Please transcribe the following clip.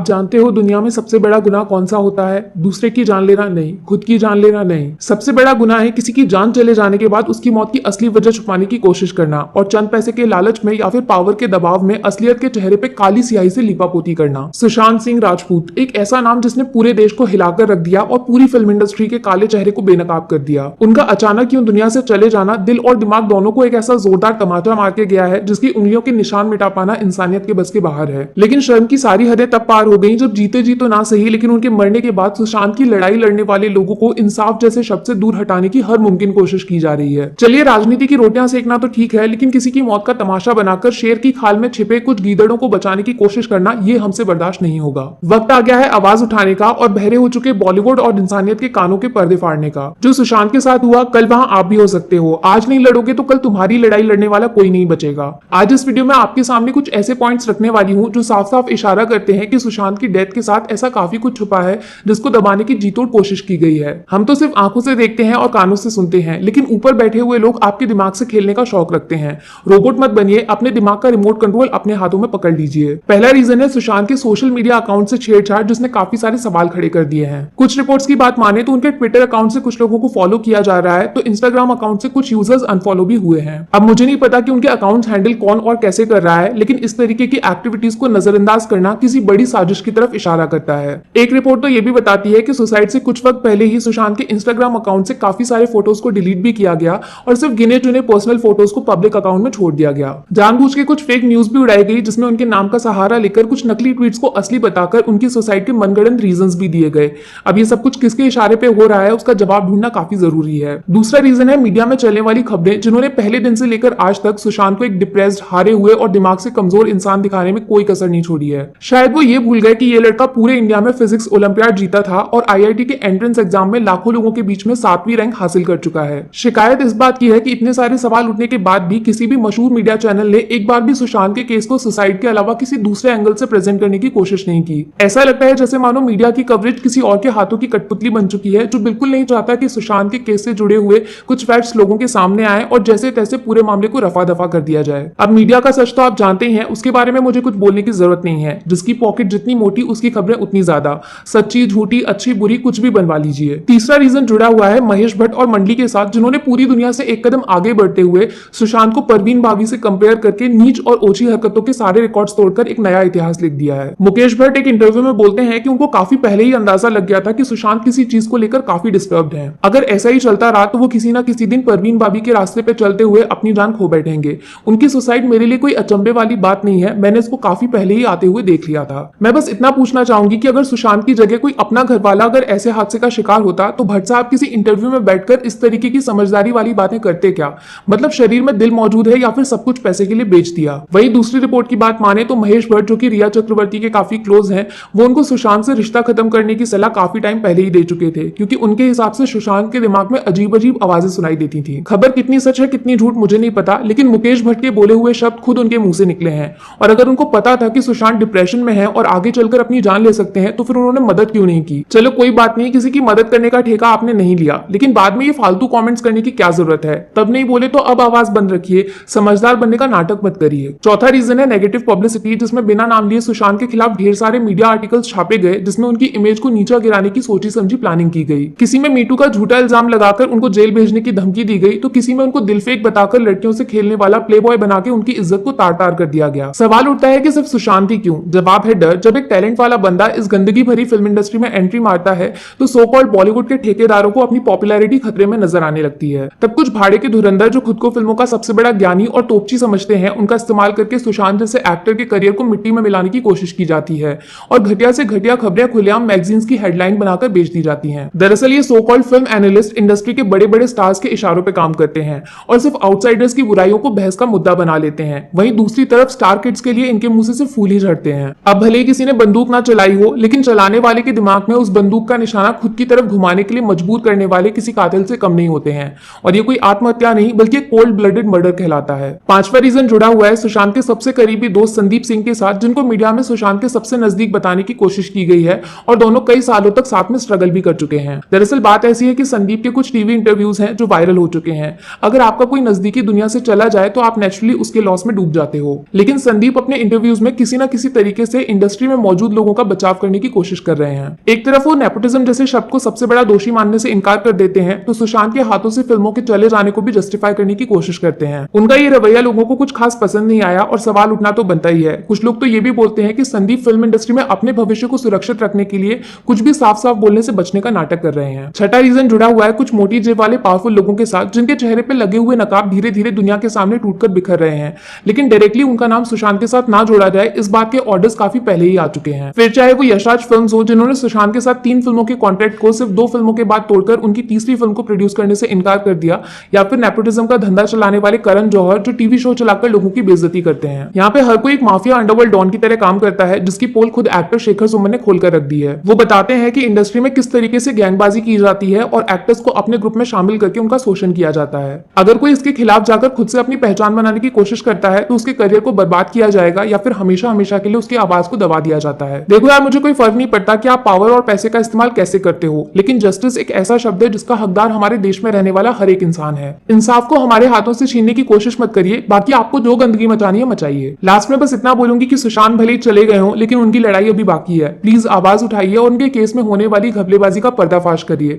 आप जानते हो दुनिया में सबसे बड़ा गुनाह कौन सा होता है? दूसरे की जान लेना नहीं, खुद की जान लेना नहीं। सबसे बड़ा गुनाह है किसी की जान चले जाने के बाद उसकी मौत की असली वजह छुपाने की कोशिश करना और चंद पैसे के लालच में या फिर पावर के दबाव में असलियत के चेहरे पे काली स्याही से लिपापोती करना। सुशांत सिंह राजपूत एक ऐसा नाम जिसने पूरे देश को हिलाकर रख दिया और पूरी फिल्म इंडस्ट्री के काले चेहरे को बेनकाब कर दिया। उनका अचानक यूं दुनिया से चले जाना दिल और दिमाग दोनों को एक ऐसा जोरदार तमाचा मार के गया है जिसकी उंगलियों के निशान मिटा पाना इंसानियत के बस के बाहर है। लेकिन शर्म की सारी हदें तब पार हो गई जब जीते जी तो ना सही लेकिन उनके मरने के बाद सुशांत की लड़ाई लड़ने वाले लोगों को इंसाफ जैसे शब्द से दूर हटाने की हर मुमकिन कोशिश की जा रही है। चलिए राजनीति की रोटियां सेकना तो ठीक है लेकिन किसी की मौत का तमाशा बनाकर शेर की खाल में छिपे कुछ गीदड़ों को बचाने की कोशिश करना ये हमसे बर्दाश्त नहीं होगा। वक्त आ गया है आवाज उठाने का और बहरे हो चुके बॉलीवुड और इंसानियत के कानों के पर्दे फाड़ने का। जो सुशांत के साथ हुआ कल वहां आप भी हो सकते हो। आज नहीं लड़ोगे तो कल तुम्हारी लड़ाई लड़ने वाला कोई नहीं बचेगा। आज इस वीडियो में आपके सामने कुछ ऐसे पॉइंट्स रखने वाली हूं जो साफ साफ इशारा करते हैं कि सुशांत की डेथ के साथ ऐसा काफी कुछ छुपा है जिसको दबाने की जीतोड़ कोशिश की गई है। हम तो सिर्फ आंखों से देखते हैं और कानों से सुनते हैं लेकिन ऊपर बैठे हुए लोग आपके दिमाग से खेलने का शौक रखते हैं। रोबोट मत बनिए, अपने दिमाग का रिमोट कंट्रोल अपने हाथों में पकड़ लीजिए। पहला रीजन है सुशांत के सोशल मीडिया अकाउंट से छेड़छाड़ जिसने काफी सारे सवाल खड़े कर दिए हैं। कुछ रिपोर्ट्स की बात माने तो उनके ट्विटर अकाउंट से कुछ लोगों को फॉलो किया जा रहा है तो इंस्टाग्राम अकाउंट से कुछ यूजर्स अनफॉलो भी हुए हैं। अब मुझे नहीं पता कि उनके अकाउंट हैंडल कौन और कैसे कर रहा है लेकिन इस तरीके की एक्टिविटीज को नजरअंदाज करना किसी बड़ी साजिश की तरफ इशारा करता है। एक रिपोर्ट तो यह भी बताती है कि सुसाइड से कुछ वक्त पहले ही सुशांत के इंस्टाग्राम अकाउंट से काफी सारे फोटोज को डिलीट भी किया गया और सिर्फ गिने चुने पर्सनल फोटोज को पब्लिक अकाउंट में छोड़ दिया गया। जानबूझ के कुछ फेक न्यूज भी उड़ाई गई जिसमें उनके नाम का सहारा लेकर कुछ नकली ट्वीट्स को असली बताकर उनकी सुसाइड के मनगढ़ंत रीजंस भी दिए गए। अब ये सब कुछ किसके इशारे पे हो रहा है उसका जवाब ढूंढना काफी जरूरी है। दूसरा रीजन है मीडिया में चलने वाली खबरें जिन्होंने पहले दिन से लेकर आज तक सुशांत को एक डिप्रेस्ड, हारे हुए और दिमाग से कमजोर इंसान दिखाने में कोई कसर नहीं छोड़ी है। शायद वो ये भूल गए कि ये लड़का पूरे इंडिया में फिजिक्स ओलंपियाड जीता था और आईआईटी के एंट्रेंस एग्जाम में लाखों लोगों के बीच में 7वीं रैंक हासिल कर चुका है। शिकायत इस बात की है कि इतने सारे सवाल उठने के बाद भी किसी भी मशहूर मीडिया चैनल ने एक बार भी सुशांत के केस को सुसाइड के अलावा किसी दूसरे एंगल से प्रेजेंट करने की कोशिश नहीं की। ऐसा लगता है जैसे मानो मीडिया की कवरेज किसी और के हाथों की कठपुतली बन चुकी है जो बिल्कुल नहीं चाहता कि सुशांत के केस से जुड़े हुए कुछ फैक्ट्स लोगों के सामने आए और जैसे तैसे पूरे मामले को रफा दफा कर दिया जाए। अब मीडिया का सच तो आप जानते ही हैं, उसके बारे में मुझे कुछ बोलने की जरूरत नहीं है। जिसकी पॉकेट जितनी मोटी उसकी खबरें उतनी ज्यादा। सच्ची झूठी अच्छी बुरी कुछ भी बनवा लीजिए। तीसरा रीजन जुड़ा हुआ है महेश भट्ट और मंडली के साथ जिन्होंने पूरी दुनिया से एक कदम आगे बढ़ते हुए सुशांत को परवीन भाभी से कंपेयर करके नीच और ओछी हरकतों के सारे रिकॉर्ड्स तोड़कर एक नया इतिहास लिख दिया है। मुकेश भट्ट एक इंटरव्यू में बोलते हैं कि उनको काफी पहले ही अंदाजा लग गया था कि सुशांत किसी चीज को लेकर काफी डिस्टर्ब्ड है। अगर ऐसा ही चलता रहा तो वो किसी ना किसी दिन परवीन भाभी के रास्ते पे चलते हुए अपनी जान खो बैठेंगे। उनकी सुसाइड मेरे लिए कोई अचंभे वाली बात नहीं है, मैंने इसको काफी पहले ही आते हुए देख लिया था। मैं बस इतना पूछना चाहूंगी कि अगर सुशांत की जगह कोई अपना घर वाला अगर ऐसे हादसे का शिकार होता तो भट्ट साहब किसी इंटरव्यू में बैठकर इस तरीके की समझदारी वाली बातें करते क्या? मतलब शरीर में दिल मौजूद है या फिर सब कुछ पैसे के लिए बेच दिया? वही दूसरी रिपोर्ट की बात माने तो महेश भट्ट जो कि रिया चक्रवर्ती के काफी क्लोज हैं, वो उनको सुशांत से रिश्ता खत्म करने की सलाह काफी टाइम पहले ही दे चुके थे क्योंकि उनके हिसाब से सुशांत के दिमाग में अजीब अजीब आवाजें सुनाई देती थी। खबर कितनी सच है कितनी झूठ मुझे नहीं पता लेकिन मुकेश भट्ट के बोले हुए शब्द खुद उनके मुंह से निकले हैं। और अगर उनको पता था कि सुशांत डिप्रेशन में है और आगे चलकर अपनी जान ले सकते हैं तो फिर उन्होंने मदद क्यों नहीं की? चलो कोई बात नहीं, किसी की मदद करने का ठेका आपने नहीं लिया लेकिन बाद में ये फालतू कमेंट्स करने की क्या जरूरत है? तब नहीं बोले तो अब आवाज बंद रखिए, समझदार बनने का नाटक मत करिए। चौथा रीजन है नेगेटिव पब्लिसिटी जिसमें बिना नाम लिए सुशांत के खिलाफ ढेर सारे मीडिया आर्टिकल्स छापे गए जिसमें उनकी इमेज को नीचा गिराने की सोची समझी प्लानिंग की गई। किसी में मीटू का झूठा इल्जाम लगाकर उनको जेल भेजने की धमकी दी गई तो किसी में उनको दिल फेक बताकर लड़कियों से खेलने वाला प्ले बॉय बना के उनकी इज्जत को तार तार कर दिया गया। सवाल उठता है कि सिर्फ सुशांत ही क्यों? जवाब है डर। जब एक टैलेंट वाला बंदा इस गंदगी भरी फिल्म इंडस्ट्री में एंट्री मारता है तो सो कॉल्ड बॉलीवुड के ठेकेदारों को अपनी पॉपुलैरिटी खतरे में नजर आने लगती है। तब कुछ भाड़े के धुरंधर जो खुद को फिल्मों का सबसे बड़ा ज्ञानी और तोपची समझते हैं उनका इस्तेमाल करके सुशांत जैसे एक्टर के करियर को मिट्टी में मिलाने की कोशिश की जाती है और घटिया से घटिया खबरें खुलेआम मैगजीन्स की हेडलाइन बनाकर बेच दी जाती हैं। दरअसल ये so called film analyst industry के बड़े बड़े स्टार्स के इशारों पे काम करते हैं और सिर्फ आउटसाइडर्स की बुराइयों को बहस का मुद्दा बना लेते हैं। वहीं दूसरी तरफ स्टार किड्स के लिए इनके मुंह से सिर्फ फूल ही झड़ते हैं। अब भले ही किसी ने बंदूक ना चलाई हो लेकिन चलाने वाले के दिमाग में उस बंदूक का निशाना खुद की तरफ घुमाने के लिए मजबूर करने वाले किसी कातिल से कम नहीं होते हैं और ये कोई आत्महत्या नहीं बल्कि कोल्ड ब्लडेड मर्डर कहलाता है। पांचवा रीजन जुड़ा हुआ है सुशांत के सबसे करीबी दोस्त संदीप सिंह के साथ जिनको मीडिया में सुशांत के सबसे नजदीक बताने की कोशिश की गई है और दोनों कई सालों तक साथ में स्ट्रगल भी कर चुके हैं। दरअसल बात ऐसी है कि संदीप के कुछ टीवी इंटरव्यूज हैं जो वायरल हो चुके हैं। अगर आपका कोई नजदीकी दुनिया से चला जाए तो आप नेचुरली उसके लॉस में डूब जाते हो लेकिन संदीप अपने इंटरव्यूज में किसी न किसी तरीके से इंडस्ट्री में मौजूद लोगों का बचाव करने की कोशिश कर रहे हैं। एक तरफ वो नेपोटिज्म जैसे शब्द को सबसे बड़ा दोषी मानने से इनकार कर देते हैं, तो सुशांत के हाथों से फिल्मों के चले जाने को भी जस्टिफाई करने की कोशिश करते हैं। उनका ये रवैया लोगों को कुछ खास पसंद नहीं आया और सवाल उठना तो बनता ही है। कुछ लोग तो ये भी बोलते हैं कि संदीप फिल्म इंडस्ट्री में अपने भविष्य को सुरक्षित रखने के लिए कुछ भी साफ साफ बोलने से बचने का नाटक कर रहे हैं। छठा रीजन जुड़ा हुआ है कुछ मोटी जेब वाले पावरफुल लोगों के साथ, जिनके चेहरे पर लगे हुए नकाब धीरे धीरे दुनिया के सामने टूटकर बिखर रहे हैं, लेकिन डायरेक्टली उनका नाम सुशांत के साथ ना जोड़ा जाए, इस बात के ऑर्डर्स काफी पहले ही आ चुके हैं। फिर चाहे वो यशराज फिल्म्स हो, जिन्होंने सुशांत के साथ 3 फिल्मों के कॉन्ट्रैक्ट को सिर्फ 2 फिल्मों के बाद तोड़कर उनकी तीसरी फिल्म को प्रोड्यूस करने से इनकार कर दिया, या फिर नेपोटिज्म का धंधा चलाने वाले करण जौहर, जो टीवी शो चलाकर लोगों की बेइज्जती करते हैं। यहाँ पे हर कोई एक माफिया अंडरवर्ल्ड डॉन की तरह काम करता है, जिसकी पोल खुद एक्टर शेखर सुमन ने खोलकर रख दी है। वो बताते हैं कि इंडस्ट्री में किस तरीके से गैंगबाजी की जाती है और एक्टर्स को अपने ग्रुप में शामिल करके उनका शोषण किया जाता है। अगर कोई इसके खिलाफ जाकर खुद से अपनी पहचान बनाने की कोशिश करता है तो उसके करियर को बर्बाद किया जाएगा, या फिर हमेशा हमेशा के लिए उसकी आवाज को दबा दिया जाता है। देखो यार, मुझे कोई फर्क नहीं पड़ता कि आप पावर और पैसे का इस्तेमाल कैसे करते हो, लेकिन जस्टिस एक ऐसा शब्द है जिसका हकदार हमारे देश में रहने वाला हर एक इंसान है। इंसाफ को हमारे हाथों से छीनने की कोशिश मत करिए, बाकी आपको जो गंदगी मचानी है मचाइए। लास्ट में बस इतना बोलूंगी कि सुशांत भले ही चले गए हो, लेकिन उनकी लड़ाई अभी बाकी है। प्लीज आवाज उठाइए और उनके केस में होने वाली घपलेबाजी का पर्दाफाश करिए।